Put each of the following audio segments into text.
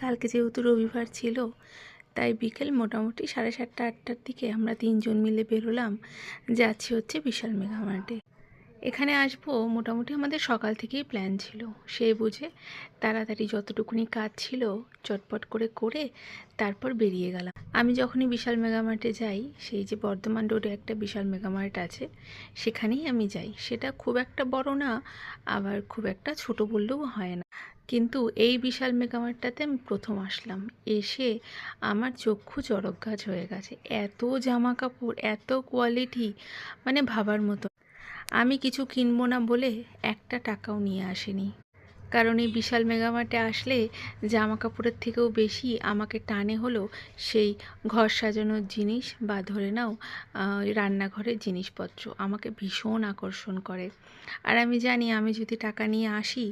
কালকে যেহেতু রবিবার ছিল, তাই বিকেল মোটামুটি 7:30-8টার দিকে আমরা 3জন মিলে বেরোলাম। যাচ্ছি হচ্ছে বিশাল মেগা মার্টে। এখানে আসবো মোটামুটি আমাদের সকাল থেকেই প্ল্যান ছিল। সেই বুঝে তাড়াতাড়ি যতটুকুনি কাজ ছিল চটপট করে করে তারপর বেরিয়ে গেলাম। আমি যখনই বিশাল মেগা মার্টে যাই, সেই যে বর্ধমান রোডে একটা বিশাল মেগা মার্ট আছে, সেখানেই আমি যাই। সেটা খুব একটা বড় না, আবার খুব একটা ছোট বললেও হয় না। কিন্তু এই বিশাল মেগা মার্টটাতে আমি প্রথম আসলাম। এসে আমার চক্ষু চড়ক গাছ হয়ে গেছে। এত জামা কাপড়, এত কোয়ালিটি, মানে ভাবার মতো। আমি কিছু কিনবো না বলে একটা টাকাও নিয়ে আসিনি, কারণ এই বিশাল মেগামার্টে আসলে জামা কাপড়ের থেকেও বেশি আমাকে টানে হলো সেই ঘর সাজানোর জিনিস, বা ধরে নাও রান্নাঘরের জিনিসপত্র আমাকে ভীষণ আকর্ষণ করে। আর আমি জানি আমি যদি টাকা নিয়ে আসি,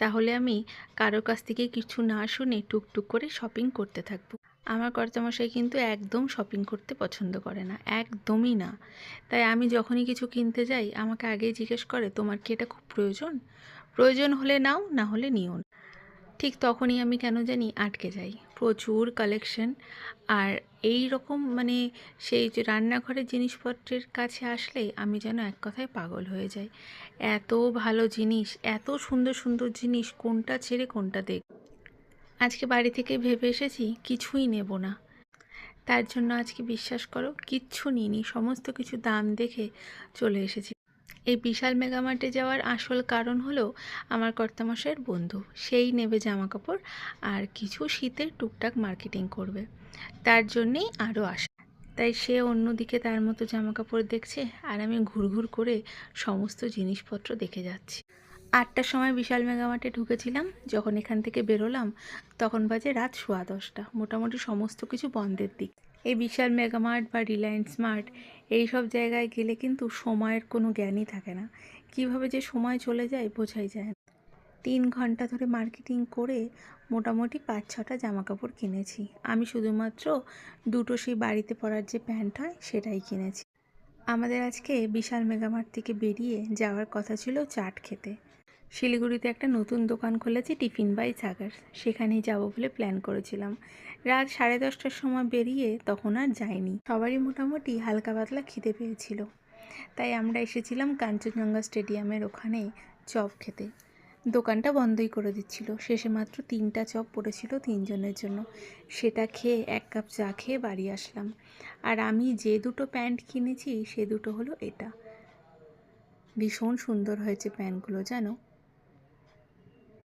তাহলে আমি কারোর কাছ থেকে কিছু না শুনে টুকটুক করে শপিং করতে থাকবো। আমার কর্তামশাই কিন্তু একদম শপিং করতে পছন্দ করে না, একদমই না। তাই আমি যখনই কিছু কিনতে যাই, আমাকে আগেই জিজ্ঞেস করে, তোমার কি এটা খুব প্রয়োজন? প্রয়োজন হলে নাও, না হলে নিও না। ঠিক তখনই আমি কেন জানি আটকে যাই। প্রচুর কালেকশন। আর এই রকম মানে সেই যে রান্নাঘরের জিনিসপত্রের কাছে আসলে আমি যেন এক কথায় পাগল হয়ে যাই। এত ভালো জিনিস, এত সুন্দর সুন্দর জিনিস, কোনটা ছেড়ে কোনটা দেখ। আজকে বাড়ি থেকে ভেবে এসেছি কিছুই নেব না। তার জন্য আজকে বিশ্বাস করো কিচ্ছু নিইনি, সমস্ত কিছু দাম দেখে চলে এসেছি। এই বিশাল মেগামার্টে যাওয়ার আসল কারণ হলো আমার কর্তামশাইয়ের বন্ধু, সেই নেবে জামা কাপড় আর কিছু শীতের টুকটাক মার্কেটিং করবে, তার জন্যেই আরও আসা। তাই সে অন্যদিকে তার মতো জামা কাপড় দেখছে, আর আমি ঘুরঘুর করে সমস্ত জিনিসপত্র দেখে যাচ্ছি। 8টার সময় বিশাল মেগামার্টে ঢুকেছিলাম। যখন এখান থেকে বেরোলাম তখন বাজে রাত 10:15। মোটামুটি সমস্ত কিছু বন্ধের দিক। এই বিশাল মেগামার্ট বা রিলায়েন্স মার্ট, এই সব জায়গায় গেলে কিন্তু সময়ের কোনো জ্ঞানই থাকে না। কিভাবে যে সময় চলে যায় বোঝাই যায় না। 3 ঘন্টা ধরে মার্কেটিং করে মোটামুটি 5-6টা জামা কাপড় কিনেছি। আমি শুধুমাত্র দুটো সেই বাড়িতে পরার যে প্যান্ট হয় সেটাই কিনেছি। আমাদের আজকে বিশাল মেগামার্ট থেকে বেরিয়ে যাওয়ার কথা ছিল চাট খেতে। শিলিগুড়িতে একটা নতুন দোকান খুলেছে টিফিন বাই সাগার, সেখানেই যাব বলে প্ল্যান করেছিলাম। রাত 10:30টার সময় বেরিয়ে তখন আর যাইনি। সবারই মোটামুটি হালকা পাতলা খিদে পেয়েছিল, তাই আমরা এসেছিলাম কাঞ্চনজঙ্ঘা স্টেডিয়ামের ওখানে চপ খেতে। দোকানটা বন্ধই করে দিচ্ছিল। শেষে মাত্র 3টা চপ পড়েছিল 3জনের জন্য। সেটা খেয়ে 1 কাপ চা খেয়ে বাড়ি আসলাম। আর আমি যে দুটো প্যান্ট কিনেছি সে দুটো হলো এটা। ভীষণ সুন্দর হয়েছে প্যান্টগুলো, জানো।